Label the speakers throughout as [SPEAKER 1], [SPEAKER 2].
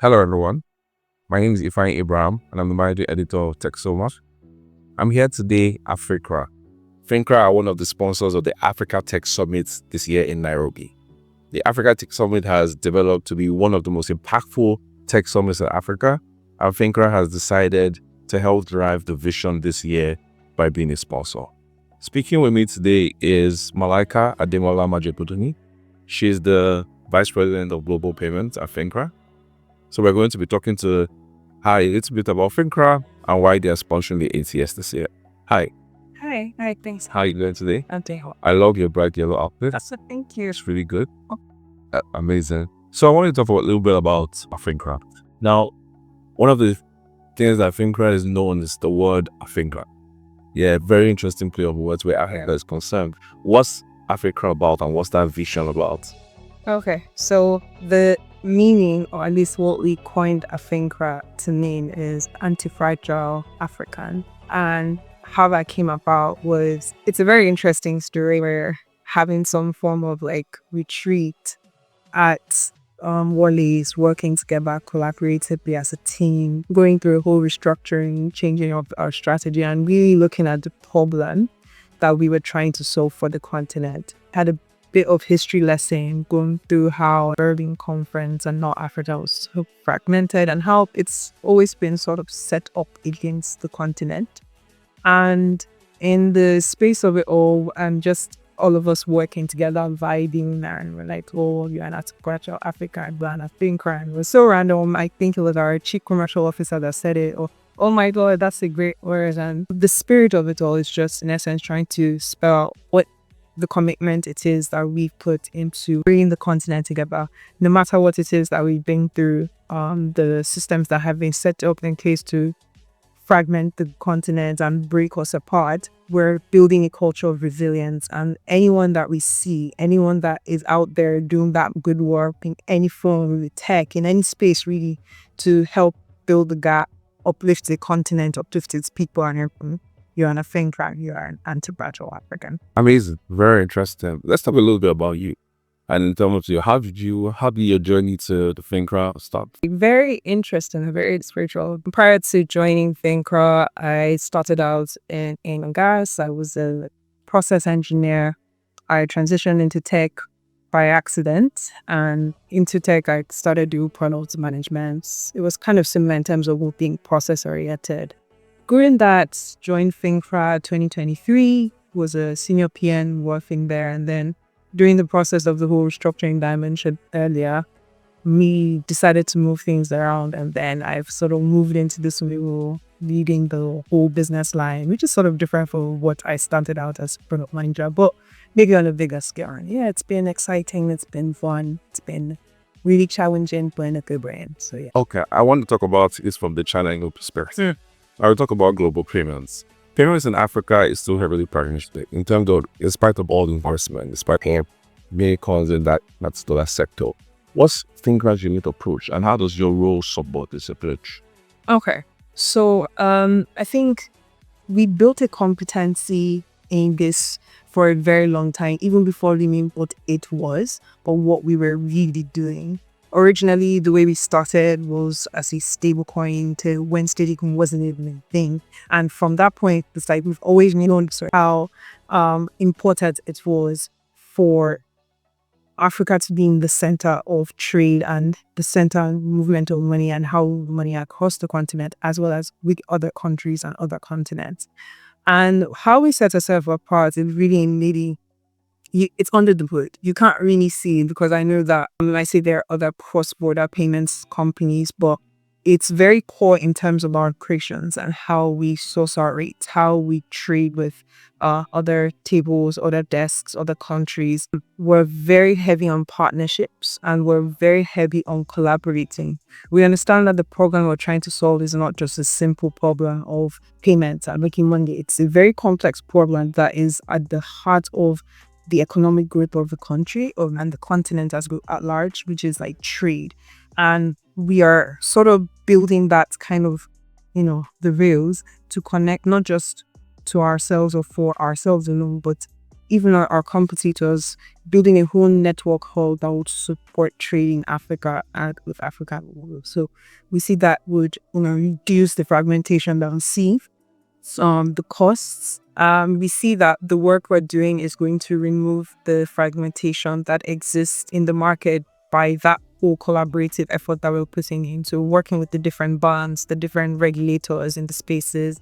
[SPEAKER 1] Hello everyone, my name is Ifeanyi Abraham and I'm the managing editor of Tech So Much. I'm here today at Fincra. Fincra are one of the sponsors of the Africa Tech Summit this year in Nairobi. The Africa Tech Summit has developed to be one of the most impactful tech summits in Africa, and Fincra has decided to help drive the vision this year by being a sponsor. Speaking with me today is Malaika Ademola-Majekodunmi. She's the Vice President of Global Payments at Fincra. So we're going to be talking to her a little bit about Fincra and why they are sponsoring the ATS this year. Hi.
[SPEAKER 2] Hi, thanks.
[SPEAKER 1] How are you doing today?
[SPEAKER 2] I'm doing well.
[SPEAKER 1] I love your bright yellow outfit.
[SPEAKER 2] Thank you.
[SPEAKER 1] It's really good. Amazing. So I want to talk a little bit about Fincra. Now, one of the things that Fincra is known is the word Fincra. Yeah, very interesting play of words where Africa is concerned. What's Africa about and what's that vision about?
[SPEAKER 2] Okay, so the meaning, or at least what we coined Fincra to mean, is Antifragile African. And how that came about was, it's a very interesting story. We're having some form of retreat at Wally's, working together collaboratively as a team, going through a whole restructuring, changing of our strategy, and really looking at the problem that we were trying to solve for the continent. Had a bit of history lesson going through how Berlin Conference and North Africa was so fragmented and how it's always been sort of set up against the continent. And in the space of it all, and just all of us working together, vibing, and we're like, oh, you're an Antifragile Africa, and we're an Fincran. It was so random. I think it was our chief commercial officer that said it. Oh my God, that's a great word. And the spirit of it all is just, in essence, trying to spell out what the commitment it is that we've put into bringing the continent together, no matter what it is that we've been through, the systems that have been set up in case to fragment the continent and break us apart. We're building a culture of resilience, and anyone that we see, anyone that is out there doing that good work in any form of tech, in any space really, to help build the gap, uplift the continent, uplift its people, and everything. You're an Fincran, you're an Antifragile African.
[SPEAKER 1] Amazing. Very interesting. Let's talk a little bit about you. And in terms of you, how did your journey to the Fincra start?
[SPEAKER 2] Very interesting and very spiritual. Prior to joining Fincra, I started out in gas. I was a process engineer. I transitioned into tech by accident, and into tech I started doing product management. It was kind of similar in terms of being process oriented. During that, joined Fincra 2023, was a senior PM working there, and then during the process of the whole restructuring that I mentioned earlier, me decided to move things around, and then I've sort of moved into this role leading the whole business line, which is sort of different from what I started out as product manager, but maybe on a bigger scale. And yeah, it's been exciting, it's been fun, it's been really challenging, but in a good brain. So yeah.
[SPEAKER 1] Okay, I want to talk about this from the China angle perspective. I will talk about global payments. Payments in Africa is still heavily fragmented in terms of, in spite of all the investment, despite many cons in that sector. What's Finkra's unique approach, and how does your role support this approach?
[SPEAKER 2] Okay, so I think we built a competency in this for a very long time, even before we knew what it was, but what we were really doing. Originally, the way we started was as a stable coin to when stablecoin wasn't even a thing. And from that point, it's like we've always known how important it was for Africa to be in the center of trade and the center of movement of money and how money across the continent, as well as with other countries and other continents. And how we set ourselves apart is really maybe it's under the hood. You can't really see it, because I know that I say there are other cross-border payments companies, but it's very core in terms of our operations and how we source our rates, how we trade with other tables, other desks, other countries. We're very heavy on partnerships, and we're very heavy on collaborating. We understand that the problem we're trying to solve is not just a simple problem of payments and making money. It's a very complex problem that is at the heart of the economic growth of the country and the continent as at large, which is like trade. And we are sort of building that kind of, the rails to connect not just to ourselves or for ourselves alone, but even our competitors building a whole network hub that would support trading in Africa and with African world. So we see that would reduce the fragmentation that we see, the costs. We see that the work we're doing is going to remove the fragmentation that exists in the market by that whole collaborative effort that we're putting into working with the different banks, the different regulators in the spaces,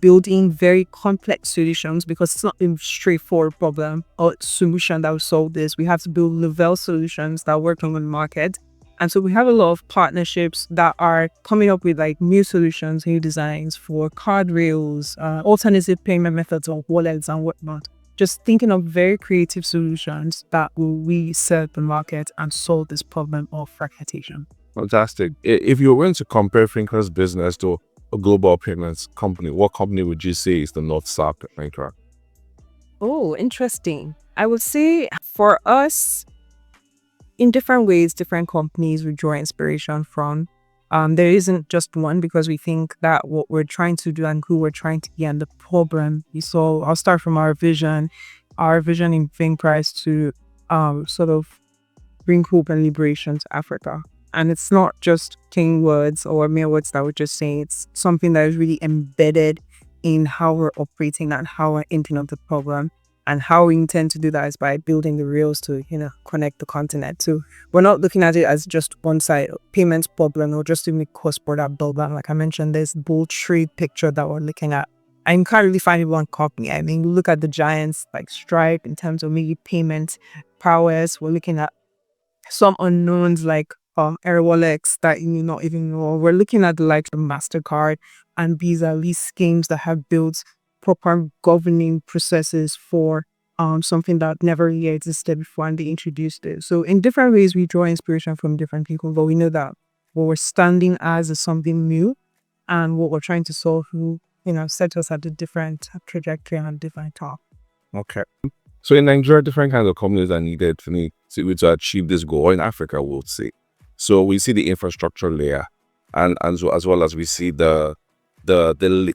[SPEAKER 2] building very complex solutions, because it's not a straightforward problem or solution that will solve this. We have to build level solutions that work on the market. And so we have a lot of partnerships that are coming up with like new solutions, new designs for card rails, alternative payment methods or wallets and whatnot. Just thinking of very creative solutions that will reset the market and solve this problem of fragmentation.
[SPEAKER 1] Fantastic. If you were going to compare Fincra's business to a global payments company, what company would you say is the North Star Fincra?
[SPEAKER 2] Oh, interesting. I would say for us, in different ways, different companies we draw inspiration from. There isn't just one, because we think that what we're trying to do and who we're trying to be and the problem. So I'll start from our vision. Our vision in Fincra is to sort of bring hope and liberation to Africa. And it's not just plain words or mere words that we're just saying. It's something that is really embedded in how we're operating and how we're thinking of the problem. And how we intend to do that is by building the rails to, connect the continent. So we're not looking at it as just one side payments problem or just even cross-border build-up. Like I mentioned, there's bold trade picture that we're looking at. I can't really find one company. I mean, look at the giants like Stripe in terms of maybe payment prowess. We're looking at some unknowns like Airwallex that you not even know. We're looking at the likes of MasterCard and Visa, these schemes that have built proper governing processes for something that never really existed before, and they introduced it. So in different ways, we draw inspiration from different people, but we know that what we're standing as is something new, and what we're trying to solve will, set us at a different trajectory and a different top.
[SPEAKER 1] Okay. So in Nigeria, different kinds of companies are needed to achieve this goal. Or in Africa, we'll say. So we see the infrastructure layer, and so as well as we see the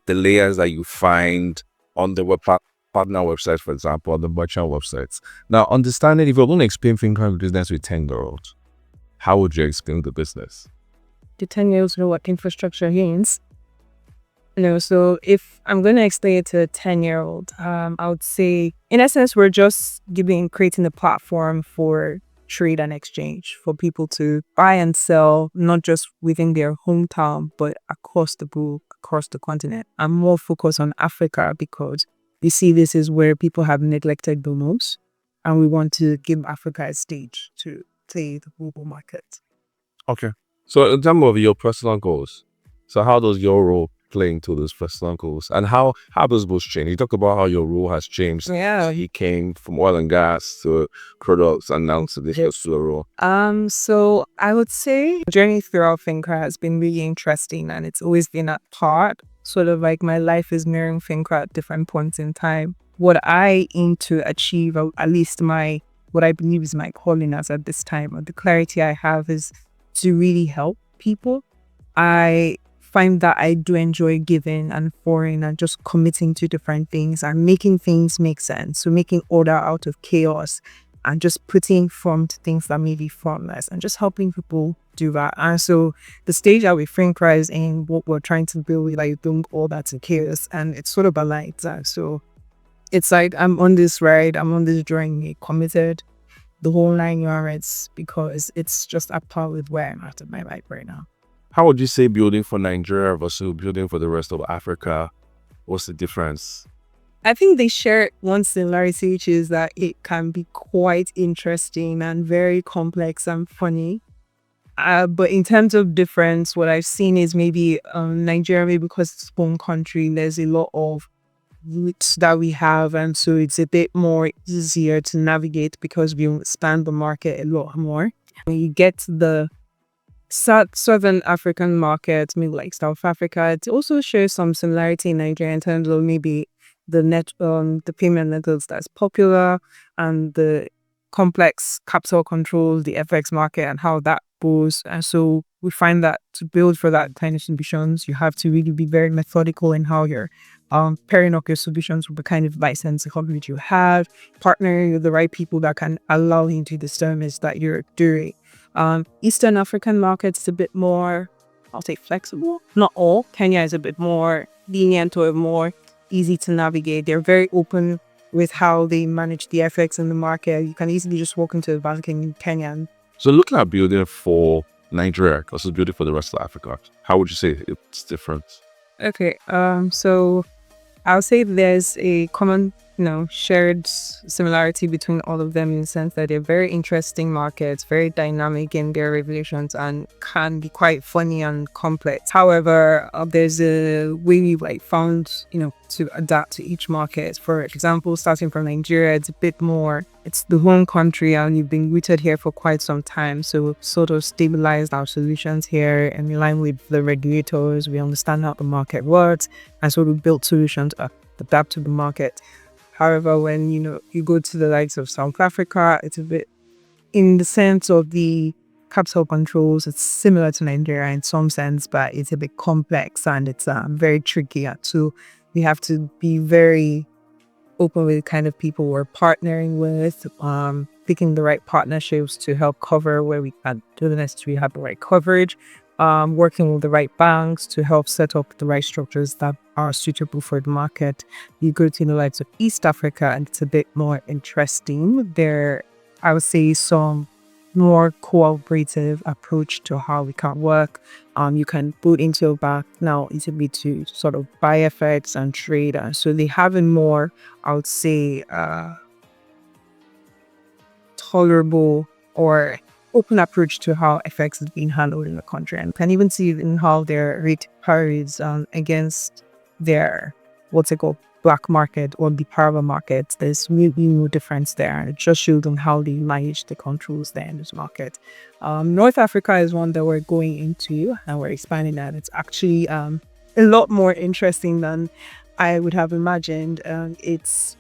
[SPEAKER 1] layers that you find on the partner websites, for example, on the merchant websites. Now, understanding, if you're going to explain Fincran business with 10-year-olds, how would you explain the business?
[SPEAKER 2] The 10-year-olds know what infrastructure means. So if I'm going to explain it to a 10-year-old, I would say, in essence, we're just creating a platform for trade and exchange for people to buy and sell, not just within their hometown, but across the globe, across the continent. I'm more focused on Africa because you see this is where people have neglected the most, and we want to give Africa a stage to play the global market.
[SPEAKER 1] Okay. So in terms of your personal goals, so how does your role play into those personal goals, and how does those change? You talk about how your role has changed.
[SPEAKER 2] Yeah.
[SPEAKER 1] You came from oil and gas to products and now to this role.
[SPEAKER 2] So I would say the journey throughout Fincra has been really interesting, and it's always been a part, sort of like my life is mirroring Fincra at different points in time. What I aim to achieve, or at least what I believe is my calling as at this time, or the clarity I have, is to really help people. I find that I do enjoy giving and pouring and just committing to different things and making things make sense. So making order out of chaos and just putting form to things that may be formless and just helping people do that. And so the stage that we Fincra is in, what we're trying to build, like doing all that in chaos, and it's sort of aligned. So it's like I'm on this ride, I'm on this journey, committed, the whole 9 yards, because it's just up par with where I'm at in my life right now.
[SPEAKER 1] How would you say building for Nigeria versus building for the rest of Africa? What's the difference?
[SPEAKER 2] I think they share one similarity, which is that it can be quite interesting and very complex and funny. But in terms of difference, what I've seen is maybe Nigeria, maybe because it's home country, there's a lot of routes that we have, and so it's a bit more easier to navigate because we span the market a lot more. When you get to the Southern African market, maybe like South Africa, it also shows some similarity in Nigeria in terms of maybe the payment methods that's popular and the complex capital control, the FX market, and how that goes. And so we find that to build for that kind of solutions, you have to really be very methodical in how you're pairing up your solutions with the kind of license coverage you have, partnering with the right people that can allow you to the service that you're doing. Eastern African markets a bit more, I'll say flexible. Not all. Kenya is a bit more lenient or more easy to navigate. They're very open with how they manage the FX in the market. You can easily just walk into a bank in Kenya.
[SPEAKER 1] So looking at building for Nigeria versus building for the rest of Africa, how would you say it's different?
[SPEAKER 2] Okay, so I'll say there's a common, shared similarity between all of them in the sense that they're very interesting markets, very dynamic in their regulations, and can be quite funny and complex. However, there's a way we've found, to adapt to each market. For example, starting from Nigeria, it's a bit more, it's the home country and you've been rooted here for quite some time. So we've sort of stabilized our solutions here and in line with the regulators. We understand how the market works. And so we built solutions adapt to the market. However, when, you go to the likes of South Africa, it's a bit, in the sense of the capital controls, it's similar to Nigeria in some sense, but it's a bit complex and it's very tricky. So we have to be very open with the kind of people we're partnering with, picking the right partnerships to help cover where we can do the necessary, have the right coverage, working with the right banks to help set up the right structures that are suitable for the market. You go to the likes of East Africa and it's a bit more interesting. There, I would say, some more cooperative approach to how we can work. You can put into your bank now easily to sort of buy FX and trade. So they have a more, I would say, tolerable or open approach to how FX is being handled in the country, and can even see in how their rate parries against their black market or the parallel market. There's really no difference there. It just shows them how they manage the controls there in this market. North Africa is one that we're going into and we're expanding that. It's actually a lot more interesting than I would have imagined. It's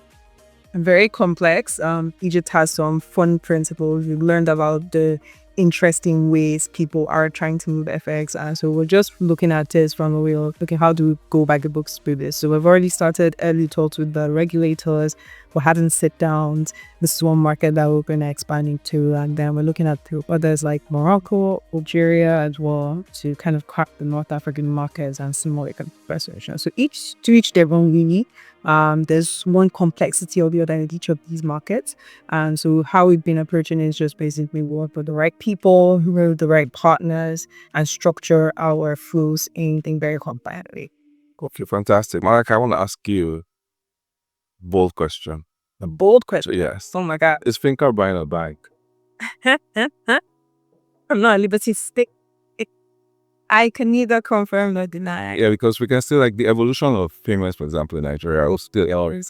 [SPEAKER 2] very complex. Egypt has some fun principles. We've learned about the interesting ways people are trying to move FX, and so we're just looking at this from a way of looking how do we go by the books through this. So we've already started early talks with the regulators. We hadn't sit down. This is one market that we're going to expand into, and then we're looking at others like Morocco, Algeria as well, to kind of crack the North African markets and see more like a persuasion. So each their own really. There's one complexity or the other in each of these markets, and so how we've been approaching is just basically work with the right people, with the right partners, and structure our flows in very compliantly.
[SPEAKER 1] Okay, fantastic. Malaika, I want to ask you a bold question.
[SPEAKER 2] A bold question?
[SPEAKER 1] So, yes.
[SPEAKER 2] Oh my God.
[SPEAKER 1] Is Fincra buying a bank?
[SPEAKER 2] I'm not at liberty to stick. I can neither confirm nor deny.
[SPEAKER 1] Yeah, because we can still the evolution of payments, for example, in Nigeria, will still,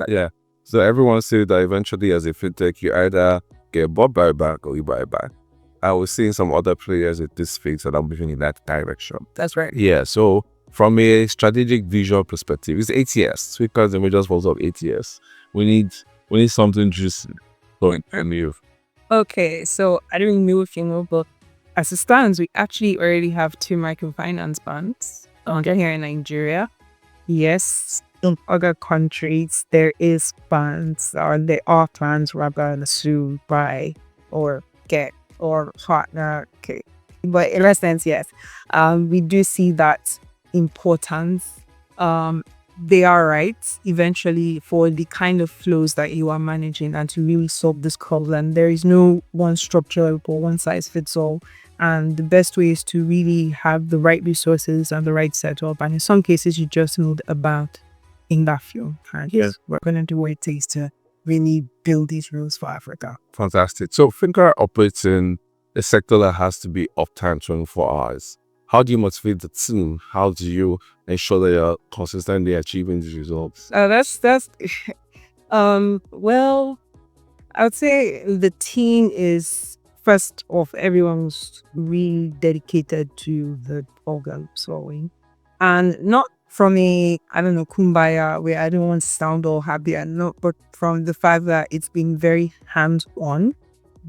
[SPEAKER 1] yeah. So everyone says that eventually as a fintech, you either get bought by a bank or you buy a bank. I was seeing some other players in this space that are moving in that direction.
[SPEAKER 2] That's right.
[SPEAKER 1] Yeah, so from a strategic visual perspective, it's 8 years. Because the major falls of 8 years. We need something just going and move.
[SPEAKER 2] Okay, so I don't know if you know, but as it stands, we actually already have 2 microfinance banks here in Nigeria. Yes, in other countries, there is plans, or there are plans rather to buy or get or partner. Okay, but in essence, yes, we do see that importance. They are right eventually for the kind of flows that you are managing and to really solve this problem. There is no one structure or one size fits all. And the best way is to really have the right resources and the right setup. And in some cases, you just need a bank in that field. And yes, we're going to do what it takes to really build these rules for Africa.
[SPEAKER 1] Fantastic. So Fincra operates in a sector that has to be uptime 24 hours. How do you motivate the team? How do you ensure that you're consistently achieving these results?
[SPEAKER 2] Well, I would say the team is, first off, everyone's really dedicated to the problem solving, and not from a, kumbaya where I don't want to sound all happy and not, but from the fact that it's been very hands-on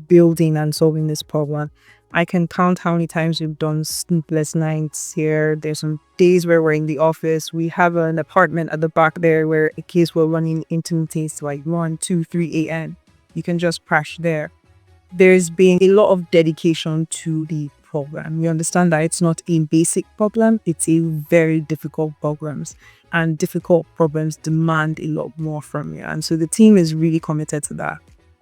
[SPEAKER 2] building and solving this problem. I can count how many times we've done sleepless nights here. There's some days where we're in the office. We have an apartment at the back there where in case we're running into meetings like 1, 2, 3 a.m., you can just crash there. There's been a lot of dedication to the program. We understand that it's not a basic problem, it's a very difficult problem. And difficult problems demand a lot more from you. And so the team is really committed to that.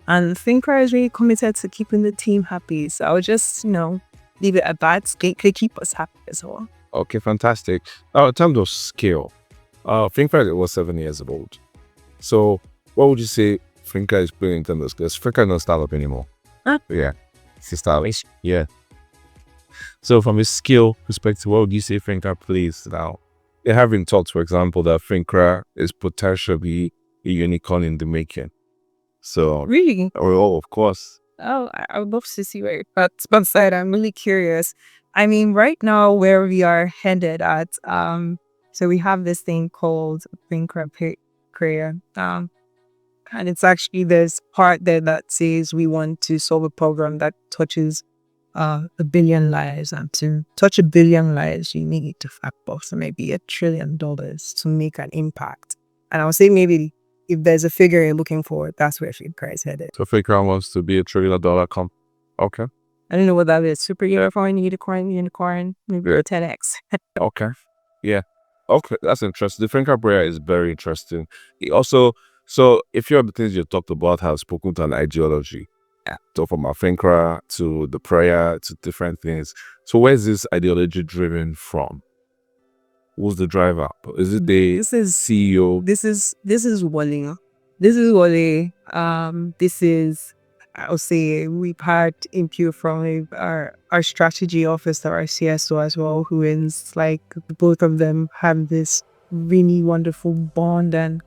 [SPEAKER 2] And Fincra is really committed to keeping the team happy. So I would just, leave it at that. They keep us happy as well.
[SPEAKER 1] Okay, fantastic. Now, in terms of scale, Fincra was 7 years old. So what would you say Fincra is playing in terms of scale? Fincra is not a startup anymore.
[SPEAKER 2] Huh?
[SPEAKER 1] Yeah, it's a startup. Yeah. So from a skill perspective, what would you say Fincra plays now? They have been taught, for example, that Fincra is potentially a unicorn in the making. So
[SPEAKER 2] Really?
[SPEAKER 1] oh, of course.
[SPEAKER 2] Oh, I would love to see where that's side. I'm really curious. I mean, right now where we are headed at, so we have this thing called Fincra Prayer. And it's actually this part there that says we want to solve a problem that touches 1 billion lives. And to touch 1 billion lives, you need to factor maybe $1 trillion to make an impact. And I would say maybe if there's a figure you're looking for, that's where Fincra is headed.
[SPEAKER 1] So Fincra wants to be $1 trillion company. Okay.
[SPEAKER 2] I don't know what that is. Super unicorn, maybe a 10x.
[SPEAKER 1] Okay. Yeah. Okay, that's interesting. The Fincra prayer is very interesting. It also, so if your the things you talked about have spoken to an ideology, so from our Fincra to the prayer to different things. So where's this ideology driven from? Who's the driver? Is it the CEO?
[SPEAKER 2] This is Wale. This is Wale. This is, I'll say, we've had input from our strategy officer, our CSO as well, who is like, both of them have this really wonderful bond and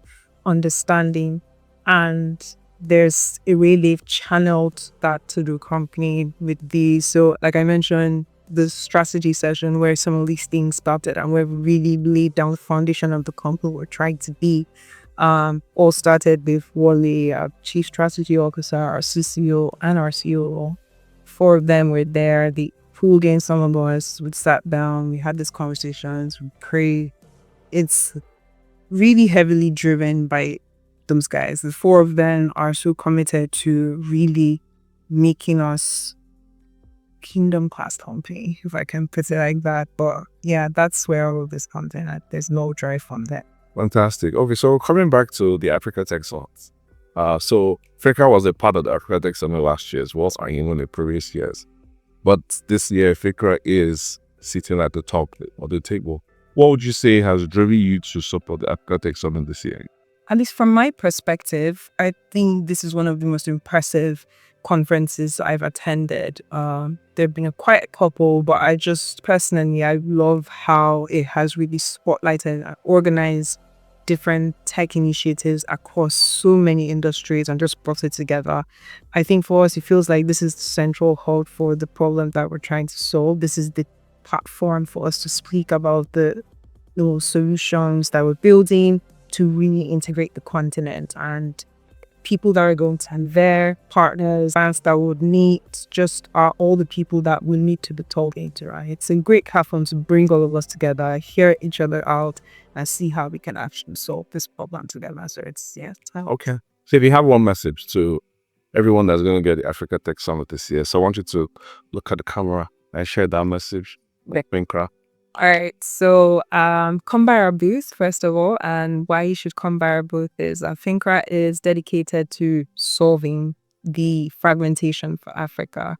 [SPEAKER 2] understanding. And there's a way they've channeled that to the company with these. So like I mentioned, the strategy session where some of these things started and we've really laid down the foundation of the company we're trying to be. All started with Wale, our chief strategy officer, our CCO, and our COO. 4 of them were there. They pulled in some of us. We sat down. We had these conversations. We prayed. It's really heavily driven by those guys. The 4 of them are so committed to really making us kingdom class company, if I can put it like that. But yeah, that's where all of this comes in at. There's no drive from that.
[SPEAKER 1] Fantastic. Okay, so coming back to the Africa Tech Summit. So Fincra was a part of the Africa Tech Summit last year as well, and even the previous years. But this year, Fincra is sitting at the top of the table. What would you say has driven you to support the Africa Tech Summit this year?
[SPEAKER 2] At least from my perspective, I think this is one of the most impressive conferences I've attended. There have been quite a couple, but I just personally, I love how it has really spotlighted and organized different tech initiatives across so many industries and just brought it together. I think for us, it feels like this is the central hub for the problem that we're trying to solve. This is the platform for us to speak about the solutions that we're building to really integrate the continent, and people that are going to be there, partners, fans that would meet, just are all the people that will need to be talking to, right? It's a great platform to bring all of us together, hear each other out, and see how we can actually solve this problem together. So it's,
[SPEAKER 1] Okay. So if you have one message to everyone that's going to get the Africa Tech Summit this year, so I want you to look at the camera and share that message with Fincra.
[SPEAKER 2] All right, so come by our booth, first of all, and why you should come by our booth is Fincra is dedicated to solving the fragmentation for Africa.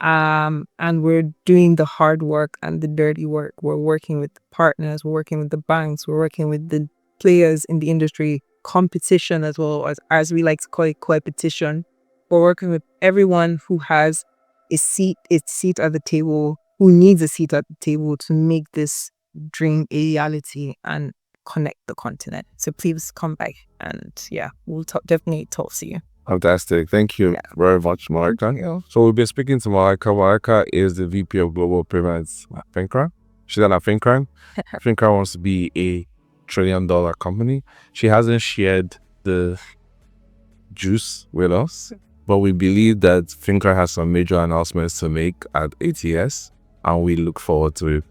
[SPEAKER 2] And we're doing the hard work and the dirty work. We're working with partners, we're working with the banks, we're working with the players in the industry, competition as well, as we like to call it, competition. We're working with everyone who has a seat at the table, who needs a seat at the table to make this dream a reality and connect the continent. So please come back, and we'll definitely talk to you.
[SPEAKER 1] Fantastic. Thank you very much, Malaika. So we'll be speaking to Malaika. Malaika is the VP of Global Payments at Fincra. She's at Fincran. Fincra wants to be a $1 trillion company. She hasn't shared the juice with us, But we believe that Fincra has some major announcements to make at ATS, and we look forward to